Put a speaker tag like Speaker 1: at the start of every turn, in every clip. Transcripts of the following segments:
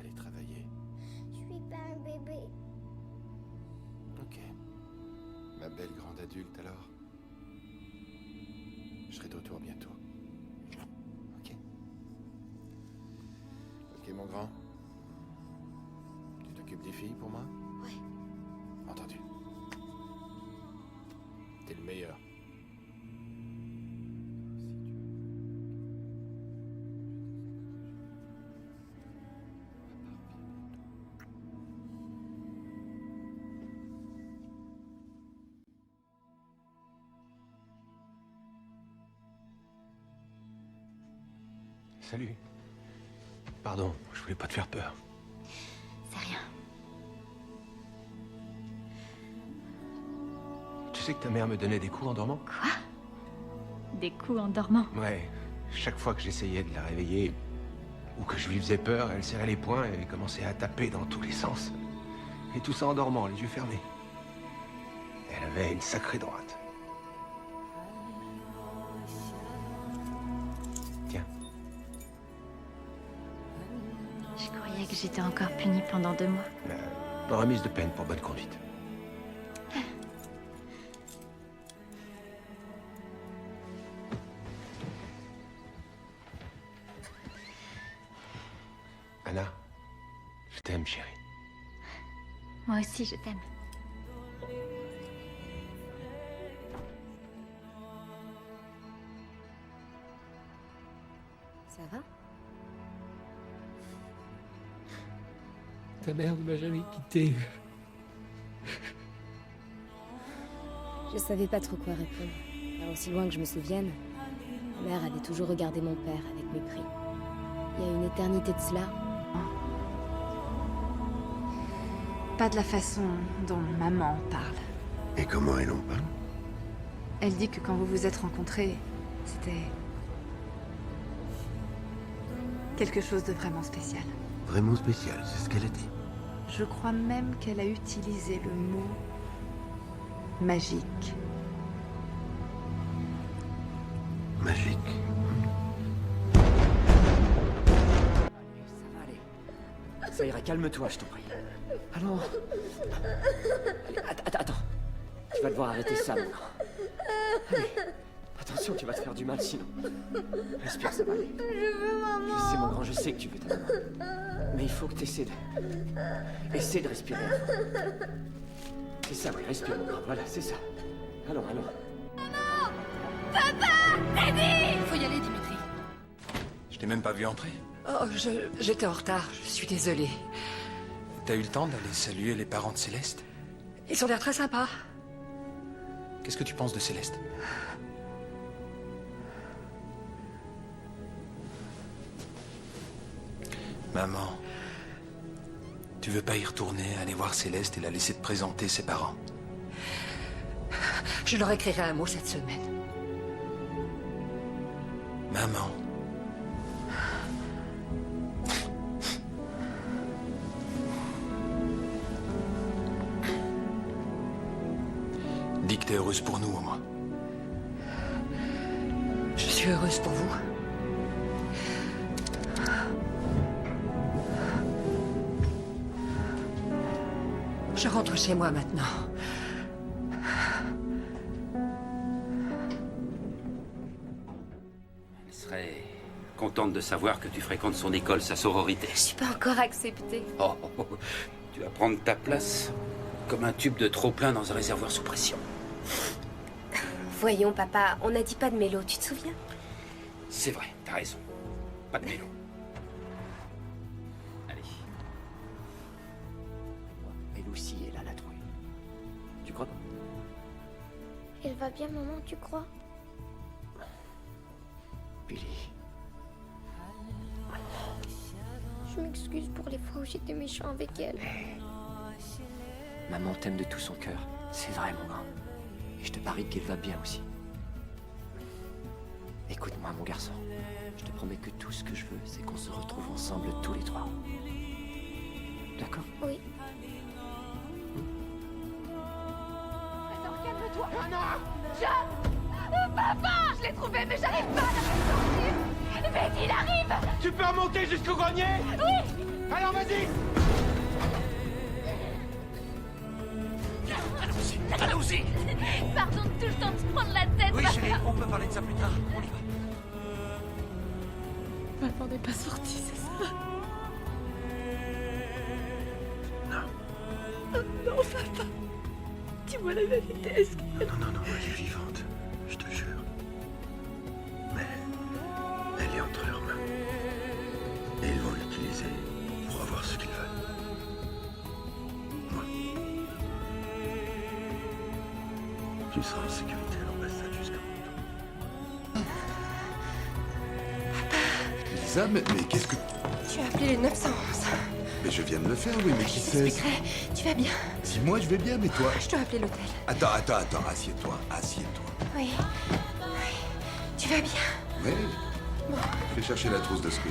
Speaker 1: aller travailler.
Speaker 2: Je suis pas un bébé.
Speaker 1: Ok. Ma belle grande adulte, alors. Je serai de retour bientôt. Ok. Ok, mon grand. Tu t'occupes des filles pour moi?
Speaker 2: Ouais.
Speaker 1: Entendu. T'es le meilleur.
Speaker 3: Salut. Pardon, je voulais pas te faire peur.
Speaker 4: C'est rien.
Speaker 3: Tu sais que ta mère me donnait des coups en dormant?
Speaker 4: Quoi? Des coups en dormant?
Speaker 3: Ouais. Chaque fois que j'essayais de la réveiller, ou que je lui faisais peur, elle serrait les poings et commençait à taper dans tous les sens. Et tout ça en dormant, les yeux fermés. Elle avait une sacrée droite. Tiens.
Speaker 4: Je croyais que j'étais encore punie pendant 2 mois.
Speaker 3: La remise de peine pour bonne conduite. Anna, je t'aime, chérie.
Speaker 4: Moi aussi, je t'aime.
Speaker 5: Ça va?
Speaker 6: Ta mère ne m'a jamais quitté.
Speaker 5: Je savais pas trop quoi répondre. Car aussi loin que je me souvienne, ma mère avait toujours regardé mon père avec mépris. Il y a une éternité de cela.
Speaker 7: Pas de la façon dont maman parle.
Speaker 1: Et comment elle en parle?
Speaker 7: Elle dit que quand vous vous êtes rencontrés, c'était quelque chose de vraiment spécial.
Speaker 1: Vraiment spécial, c'est ce qu'elle a dit.
Speaker 7: Je crois même qu'elle a utilisé le mot magique.
Speaker 1: Magique.
Speaker 8: Ça va aller. Ça ira, calme-toi, je t'en prie. Allons. Allez, attends. Tu vas devoir arrêter ça maintenant. Allez. Attention, tu vas te faire du mal sinon. Respire, ça va aller.
Speaker 2: Je veux maman.
Speaker 8: Je sais, mon grand, je sais que tu veux ta maman. Mais il faut que tu essaies de... Essaie de respirer. C'est ça, oui, respire, mon grand. Voilà, c'est ça. Allons.
Speaker 7: Faut y aller, Dimitri.
Speaker 9: Je t'ai même pas vu entrer.
Speaker 7: Oh, j'étais en retard, je suis désolée.
Speaker 9: T'as eu le temps d'aller saluer les parents de Céleste?
Speaker 7: Ils ont l'air très sympas.
Speaker 9: Qu'est-ce que tu penses de Céleste? Maman, tu veux pas y retourner, aller voir Céleste et la laisser te présenter ses parents?
Speaker 7: Je leur écrirai un mot cette semaine.
Speaker 9: Maman. Dis que t'es heureuse pour nous, au moins.
Speaker 7: Je suis heureuse pour vous. Je rentre chez moi maintenant.
Speaker 10: Elle serait contente de savoir que tu fréquentes son école, sa sororité.
Speaker 5: Je suis pas encore acceptée.
Speaker 10: Oh, tu vas prendre ta place comme un tube de trop-plein dans un réservoir sous pression.
Speaker 5: Voyons, papa, on n'a dit pas de mélo, tu te souviens?
Speaker 10: C'est vrai, t'as raison. Pas de mélo. Allez.
Speaker 8: Et Lucie est là, la trouille. Tu crois pas?
Speaker 2: Elle va bien maman, tu crois?
Speaker 8: Billy.
Speaker 2: Je m'excuse pour les fois où j'étais méchant avec elle.
Speaker 8: Maman t'aime de tout son cœur. C'est vrai, mon grand. Et je te parie qu'elle va bien aussi. Écoute-moi, mon garçon. Je te promets que tout ce que je veux, c'est qu'on se retrouve ensemble tous les trois. D'accord?
Speaker 2: Oui.
Speaker 7: Alors calme-toi. Non! John! Papa! Je l'ai trouvé, mais j'arrive pas à la faire sortir! Vite!
Speaker 1: Il arrive!
Speaker 3: Tu peux remonter jusqu'au grenier?
Speaker 1: Oui!
Speaker 3: Alors vas-y!
Speaker 9: Allons-y.
Speaker 1: Pardon de tout le temps de se prendre la tête!
Speaker 9: Oui, chérie, on peut parler de ça plus tard. On y va.
Speaker 1: Maman n'est pas sortie, c'est ça?
Speaker 9: Non.
Speaker 1: Non, papa! Dis-moi la vérité, est-ce que...
Speaker 9: Non, elle est vivante. Je te jure. Mais elle est entre leurs mains. Et ils vont l'utiliser pour avoir ce qu'ils veulent. Moi. Tu seras en sécurité à l'ambassade jusqu'à mon retour.
Speaker 6: Lisa, mais qu'est-ce que...
Speaker 2: Tu as appelé les 911.
Speaker 6: Mais je viens de le faire, oui, mais qui
Speaker 2: Je
Speaker 6: c'est?
Speaker 2: t'expliquerai. Tu vas bien?
Speaker 6: Si moi je vais bien, mais toi...
Speaker 2: Je dois appeler l'hôtel.
Speaker 6: Attends, assieds-toi.
Speaker 2: Oui. Tu vas bien?
Speaker 6: Oui. Fais chercher la trousse de secours.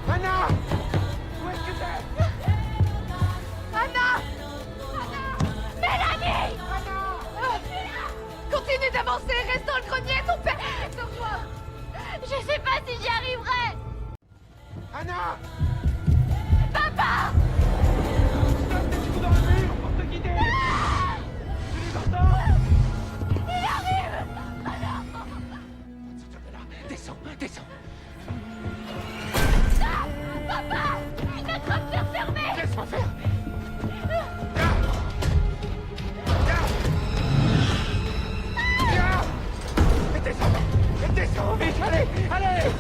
Speaker 3: Anna! Où est-ce que t'es?
Speaker 1: Anna! Mélanie! Continue d'avancer, reste dans le grenier, ton père est sur toi! Je sais pas si j'y arriverai!
Speaker 3: Anna!
Speaker 1: Papa!
Speaker 3: Donne des coups dans le mur pour te guider! Tu les entends?
Speaker 1: Il arrive!
Speaker 3: Descends!
Speaker 1: Papa! La clôture fermée!
Speaker 3: Laisse-moi faire! Descends vite! Allez!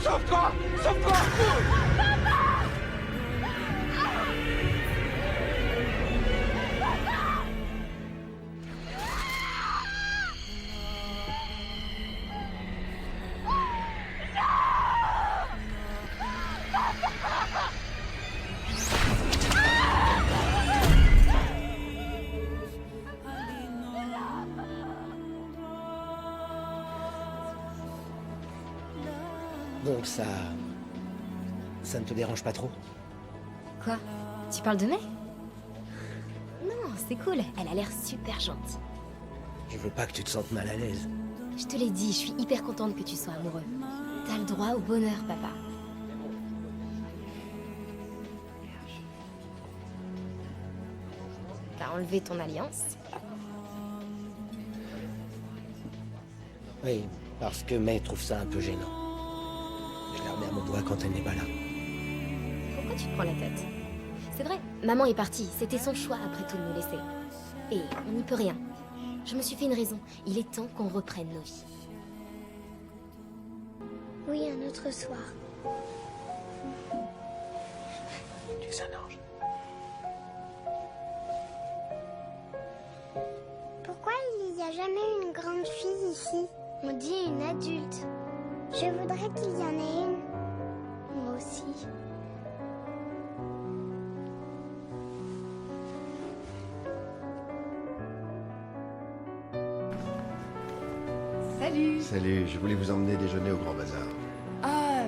Speaker 3: Sauve-toi!
Speaker 8: Donc ça ne te dérange pas trop?
Speaker 5: Quoi? Tu parles de May? Non, c'est cool. Elle a l'air super gentille.
Speaker 8: Je veux pas que tu te sentes mal à l'aise.
Speaker 5: Je te l'ai dit, je suis hyper contente que tu sois amoureux. T'as le droit au bonheur, papa. T'as enlevé ton alliance?
Speaker 8: Oui, parce que May trouve ça un peu gênant. Je la remets à mon doigt quand elle n'est pas là.
Speaker 5: Pourquoi tu te prends la tête? C'est vrai, maman est partie. C'était son choix après tout de nous laisser. Et on n'y peut rien. Je me suis fait une raison. Il est temps qu'on reprenne nos vies.
Speaker 2: Oui, un autre soir.
Speaker 8: Tu es un ange.
Speaker 2: Pourquoi il n'y a jamais une grande fille ici? On dit une adulte. Je voudrais qu'il y en ait une. Moi aussi.
Speaker 7: Salut.
Speaker 6: Salut, je voulais vous emmener déjeuner au Grand Bazar.
Speaker 7: Ah,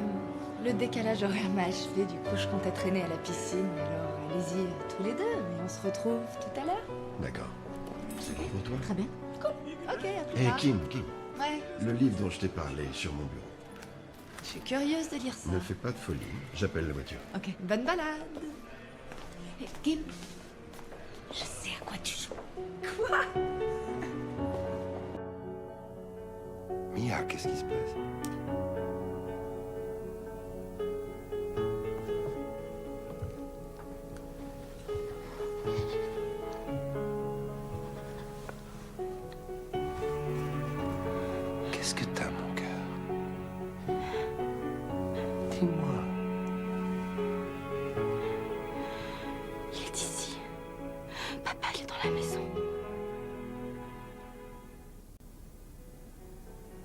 Speaker 7: le décalage horaire m'a achevé, du coup je comptais traîner à la piscine, alors allez-y tous les deux, et on se retrouve tout à l'heure.
Speaker 6: D'accord. C'est bon pour toi?
Speaker 7: Très bien. Cool. Ok, à plus
Speaker 6: Hé,
Speaker 7: tard.
Speaker 6: Kim,
Speaker 7: Ouais,
Speaker 6: le livre dont je t'ai parlé est sur mon bureau.
Speaker 7: je suis curieuse de lire ça.
Speaker 6: Ne fais pas de folie, j'appelle la voiture.
Speaker 7: Ok, bonne balade. Et Kim, je sais à quoi tu joues. Quoi?
Speaker 6: Mia, qu'est-ce qui se passe?
Speaker 9: Qu'est-ce que t'as, mon cœur? Dis-moi.
Speaker 1: Il est ici. Papa, il est dans la maison.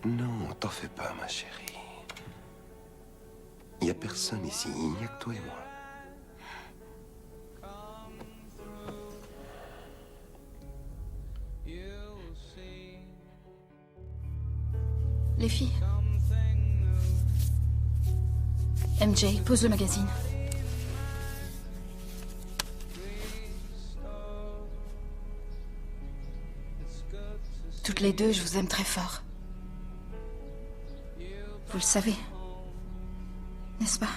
Speaker 9: Non, t'en fais pas, ma chérie. Il y a personne ici, il n'y a que toi et moi.
Speaker 1: Les filles. MJ, pose le magazine.
Speaker 7: Toutes les deux, je vous aime très fort. Vous le savez, n'est-ce pas?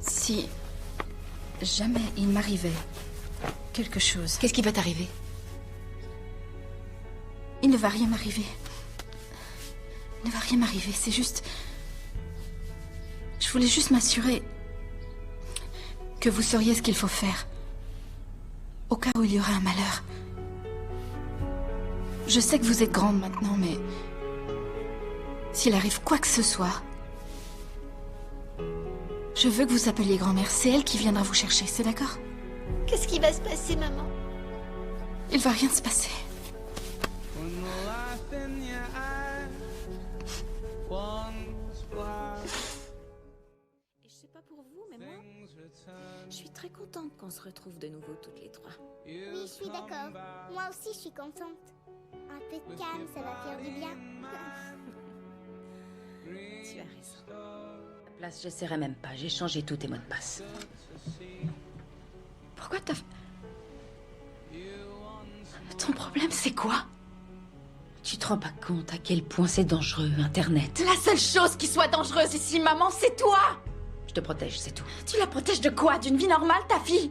Speaker 7: Si jamais il m'arrivait quelque chose...
Speaker 5: Qu'est-ce qui va t'arriver?
Speaker 7: Il ne va rien m'arriver. Il ne va rien m'arriver, c'est juste... Je voulais juste m'assurer que vous sauriez ce qu'il faut faire. Au cas où il y aurait un malheur. Je sais que vous êtes grande maintenant, mais... S'il arrive quoi que ce soit... Je veux que vous appeliez grand-mère. C'est elle qui viendra vous chercher, c'est d'accord?
Speaker 1: Qu'est-ce qui va se passer, maman?
Speaker 7: Il va rien se passer.
Speaker 4: Et je sais pas pour vous, mais moi, je suis très contente qu'on se retrouve de nouveau toutes les trois.
Speaker 2: Oui, je suis d'accord. Moi aussi, je suis contente. Un peu de calme, ça va faire du bien.
Speaker 4: Tu as raison. À la place, j'essaierai même pas. J'ai changé tous tes mots de passe.
Speaker 7: Pourquoi t'as... Ton problème, c'est quoi?
Speaker 4: Tu te rends pas compte à quel point c'est dangereux, Internet.
Speaker 7: La seule chose qui soit dangereuse ici, maman, c'est toi!
Speaker 4: Je te protège, c'est tout.
Speaker 7: Tu la protèges de quoi? D'une vie normale, ta fille?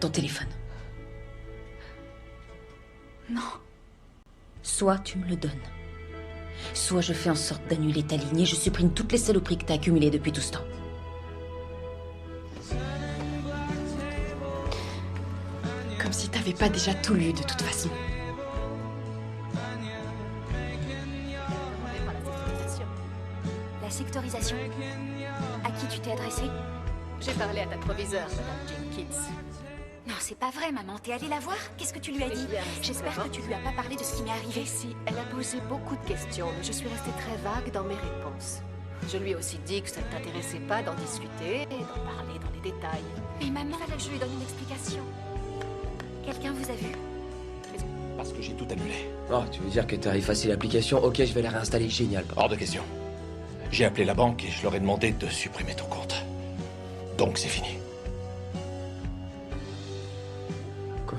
Speaker 4: Ton téléphone.
Speaker 7: Non.
Speaker 4: Soit tu me le donnes, soit je fais en sorte d'annuler ta ligne et je supprime toutes les saloperies que t'as accumulées depuis tout ce temps.
Speaker 7: Comme si t'avais pas déjà tout lu, de toute façon.
Speaker 1: La sectorisation. À qui tu t'es adressée?
Speaker 11: J'ai parlé à ta proviseure, Madame Jenkins.
Speaker 1: Non, c'est pas vrai, maman. T'es allée la voir? Qu'est-ce que tu lui as dit? J'espère que tu lui as pas parlé de ce qui m'est arrivé.
Speaker 11: Si, elle a posé beaucoup de questions, mais je suis restée très vague dans mes réponses. Je lui ai aussi dit que ça ne t'intéressait pas d'en discuter et d'en parler dans les détails.
Speaker 1: Mais maman, fallait que je lui donne une explication. Quelqu'un vous a vu?
Speaker 12: Parce que j'ai tout annulé.
Speaker 8: Oh, tu veux dire que t'as effacé l'application? Ok, je vais la réinstaller, génial.
Speaker 12: Hors de question. J'ai appelé la banque et je leur ai demandé de supprimer ton compte. Donc c'est fini.
Speaker 8: Quoi?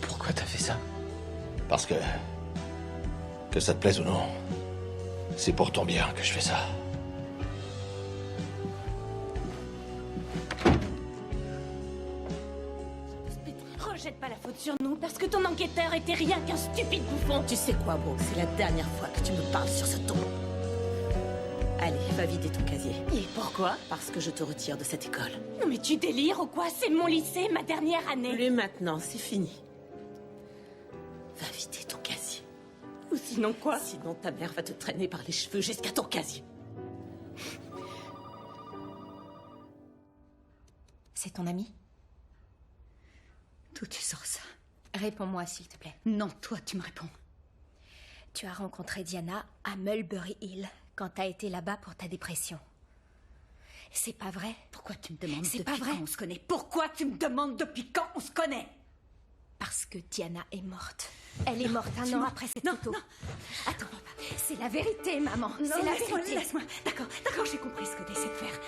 Speaker 8: Pourquoi t'as fait ça?
Speaker 12: Parce que ça te plaise ou non, c'est pour ton bien que je fais ça.
Speaker 11: Rejette pas la faute sur nous, parce que ton enquêteur était rien qu'un stupide bouffon. Tu sais quoi, Brooke, c'est la dernière fois que tu me parles sur ce ton. Allez, va vider ton casier. Et pourquoi? Parce que je te retire de cette école. Non mais tu délires ou quoi? C'est mon lycée, ma dernière année. Plus maintenant, c'est fini. Va vider ton casier. Ou sinon quoi? Sinon ta mère va te traîner par les cheveux jusqu'à ton casier.
Speaker 1: C'est ton ami?
Speaker 11: D'où tu sors ça?
Speaker 1: Réponds-moi, s'il te plaît.
Speaker 11: Non, toi, tu me réponds.
Speaker 1: Tu as rencontré Diana à Mulberry Hill quand t'as été là-bas pour ta dépression. C'est pas vrai?
Speaker 11: Pourquoi tu me demandes
Speaker 1: C'est
Speaker 11: depuis
Speaker 1: pas vrai.
Speaker 11: quand on se connaît? Pourquoi tu me demandes depuis quand on se connaît?
Speaker 1: Parce que Diana est morte. Elle est morte un an après cette photo.
Speaker 11: Non, attends, c'est la vérité, maman. C'est la vérité. Laisse-moi. D'accord, j'ai compris ce que tu essaies de faire.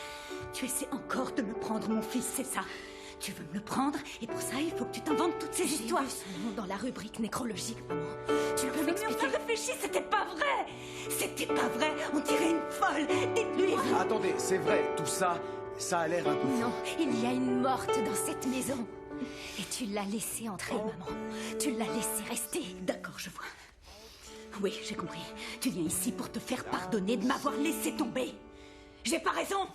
Speaker 11: Tu essaies encore de me prendre mon fils, c'est ça? Tu veux me le prendre, et pour ça, il faut que tu t'inventes toutes ces histoires.
Speaker 1: J'ai vu son nom dans la rubrique nécrologique, maman. Tu peux
Speaker 11: Mais
Speaker 1: m'expliquer?
Speaker 11: enfin, réfléchis, c'était pas vrai. C'était pas vrai. On dirait une folle. Dites-lui.
Speaker 13: Attendez, c'est vrai, tout ça, ça a l'air un peu fou.
Speaker 1: Non, il y a une morte dans cette maison. Et tu l'as laissée entrer, maman. Tu l'as laissée rester.
Speaker 11: D'accord, je vois. Oui, j'ai compris. Tu viens ici pour te faire pardonner de m'avoir laissé tomber. J'ai pas raison.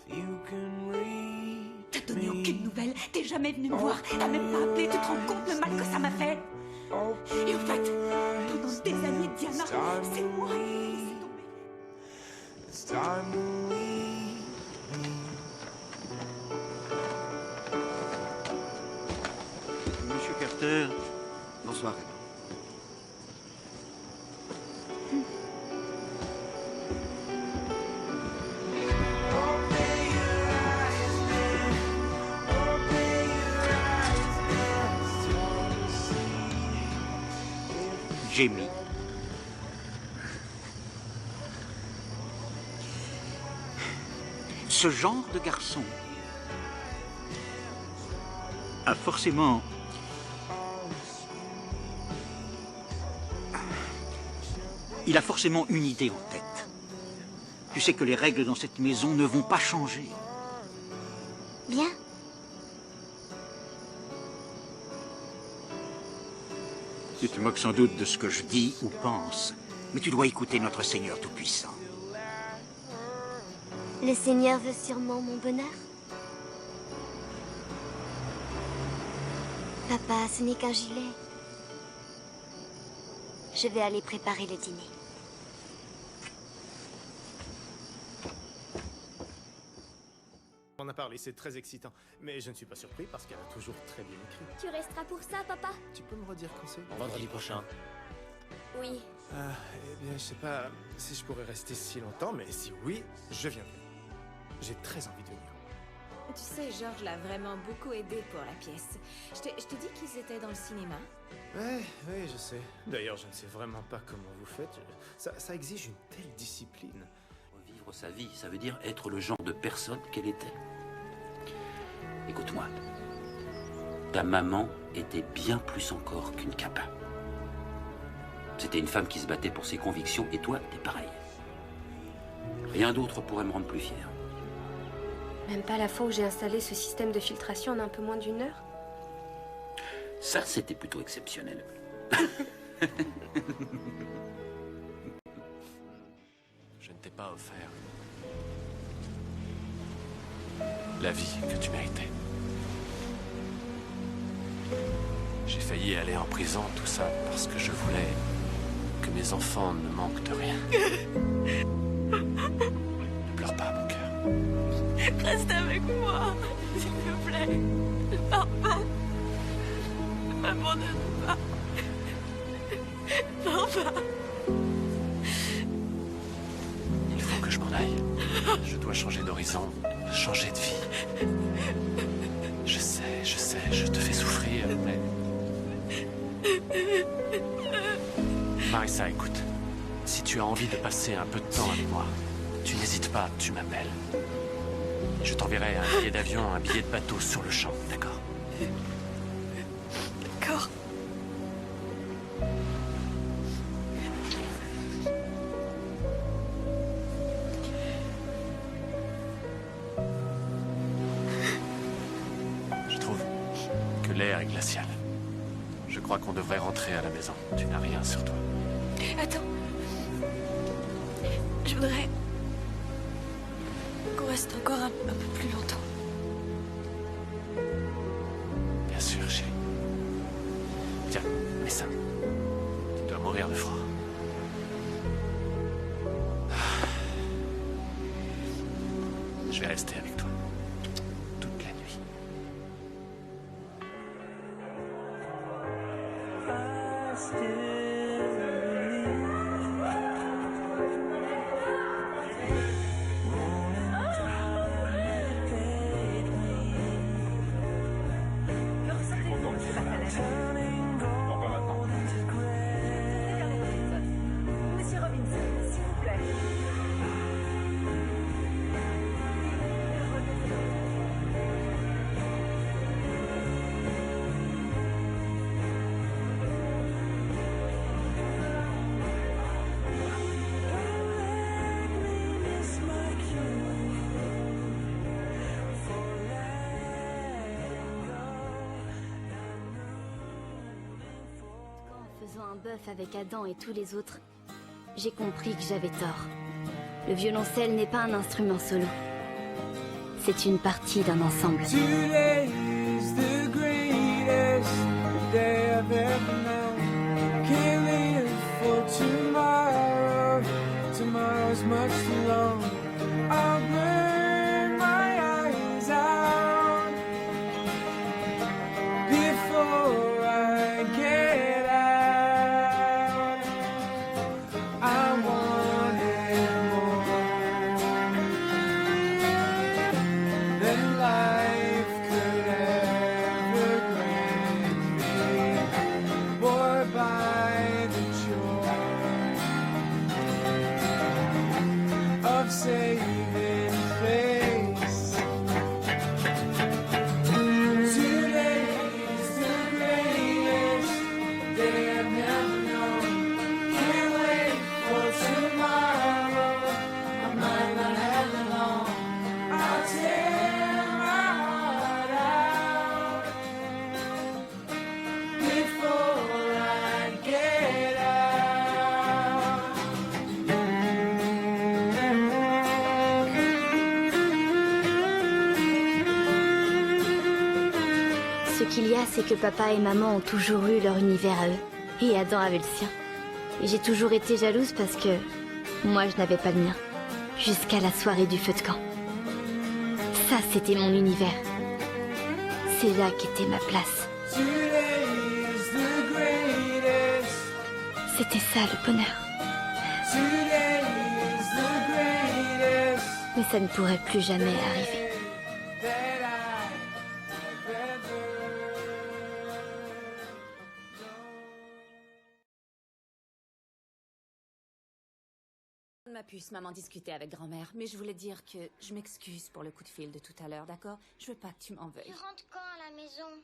Speaker 11: T'as donné aucune nouvelle. T'es jamais venu me voir. T'as même pas appelé. Tu te rends compte le mal que ça m'a fait? Et en fait, pendant des années, Diana, c'est moi qui l'ai laissé tomber.
Speaker 9: Monsieur Carter. Bonsoir.
Speaker 3: Jamie,
Speaker 14: Ce genre de garçon a forcément... Il a forcément une idée en tête. Tu sais que les règles dans cette maison ne vont pas changer.
Speaker 2: Bien.
Speaker 14: Tu te moques sans doute de ce que je dis ou pense, mais tu dois écouter notre Seigneur Tout-Puissant.
Speaker 2: Le Seigneur veut sûrement mon bonheur. Papa, ce n'est qu'un gilet. Je vais aller préparer le dîner.
Speaker 15: On en a parlé, c'est très excitant. Mais je ne suis pas surpris parce qu'elle a toujours très bien écrit.
Speaker 5: Tu resteras pour ça, papa?
Speaker 15: Tu peux me redire quand c'est?
Speaker 10: Vendredi prochain.
Speaker 5: Oui.
Speaker 15: Ah, eh bien, je sais pas si je pourrais rester si longtemps, mais si oui, je viendrai. J'ai très envie de venir.
Speaker 11: Tu sais, George l'a vraiment beaucoup aidé pour la pièce. Je te dis qu'ils étaient dans le cinéma.
Speaker 15: Ouais, oui, je sais. D'ailleurs, je ne sais vraiment pas comment vous faites. Ça exige une telle discipline.
Speaker 10: Revivre sa vie, ça veut dire être le genre de personne qu'elle était. Écoute-moi. Ta maman était bien plus encore qu'une capa. C'était une femme qui se battait pour ses convictions, et toi, t'es pareil. Rien d'autre pourrait me rendre plus fier.
Speaker 16: Même pas la fois où j'ai installé ce système de filtration en un peu moins d'1 heure?
Speaker 10: Ça, c'était plutôt exceptionnel.
Speaker 17: Je ne t'ai pas offert la vie que tu méritais. J'ai failli aller en prison, tout ça, parce que je voulais que mes enfants ne manquent de rien. Ne pleure pas, mon cœur.
Speaker 11: Reste avec moi, s'il te plaît. Ne pars pas. Ne m'abandonne pas. Ne pars pas.
Speaker 17: Il faut que je m'en aille. Je dois changer d'horizon, changer de vie. Je sais, je te fais souffrir, mais... Marissa, écoute. Si tu as envie de passer un peu de temps avec moi, tu n'hésites pas, tu m'appelles. Je t'enverrai un billet d'avion, un billet de bateau sur le champ, d'accord?
Speaker 11: D'accord.
Speaker 17: Je trouve que l'air est glacial. Je crois qu'on devrait rentrer à la maison. Tu n'as rien sur toi.
Speaker 11: Attends. Je voudrais qu'on reste encore un peu plus longtemps.
Speaker 17: Bien sûr, chérie. Tiens, mets ça. Tu dois mourir de froid. Je vais rester avec toi. Toute la nuit.
Speaker 11: Monsieur Robinson, s'il vous plaît.
Speaker 2: En faisant un bœuf avec Adam et tous les autres, j'ai compris que j'avais tort. Le violoncelle n'est pas un instrument solo. C'est une partie d'un ensemble.
Speaker 18: Today is the greatest day I've ever known. Can't live for tomorrow. Tomorrow's much too long. I'll burn my eyes out before I get out. I want it more than life could ever grant me. More by the joy of saving faith.
Speaker 2: qu'il y a, c'est que papa et maman ont toujours eu leur univers à eux. Et Adam avait le sien. Et j'ai toujours été jalouse parce que moi, je n'avais pas le mien. Jusqu'à la soirée du feu de camp. Ça, c'était mon univers. C'est là qu'était ma place. C'était ça, le bonheur. Mais ça ne pourrait plus jamais arriver.
Speaker 4: Ma puce, maman discutait avec grand-mère, mais je voulais dire que je m'excuse pour le coup de fil de tout à l'heure, d'accord? Je veux pas que tu m'en veuilles.
Speaker 19: Tu rentres quand à la maison?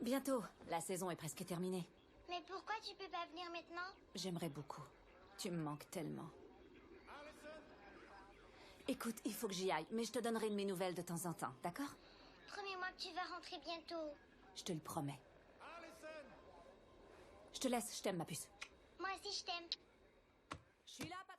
Speaker 4: Bientôt, la saison est presque terminée.
Speaker 19: Mais pourquoi tu peux pas venir maintenant?
Speaker 4: J'aimerais beaucoup. Tu me manques tellement. Écoute, il faut que j'y aille, mais je te donnerai de mes nouvelles de temps en temps, d'accord?
Speaker 19: Promets-moi que tu vas rentrer bientôt.
Speaker 4: Je te le promets. Je te laisse, je t'aime, ma puce.
Speaker 19: Moi aussi, je t'aime.
Speaker 4: Je suis là, papa.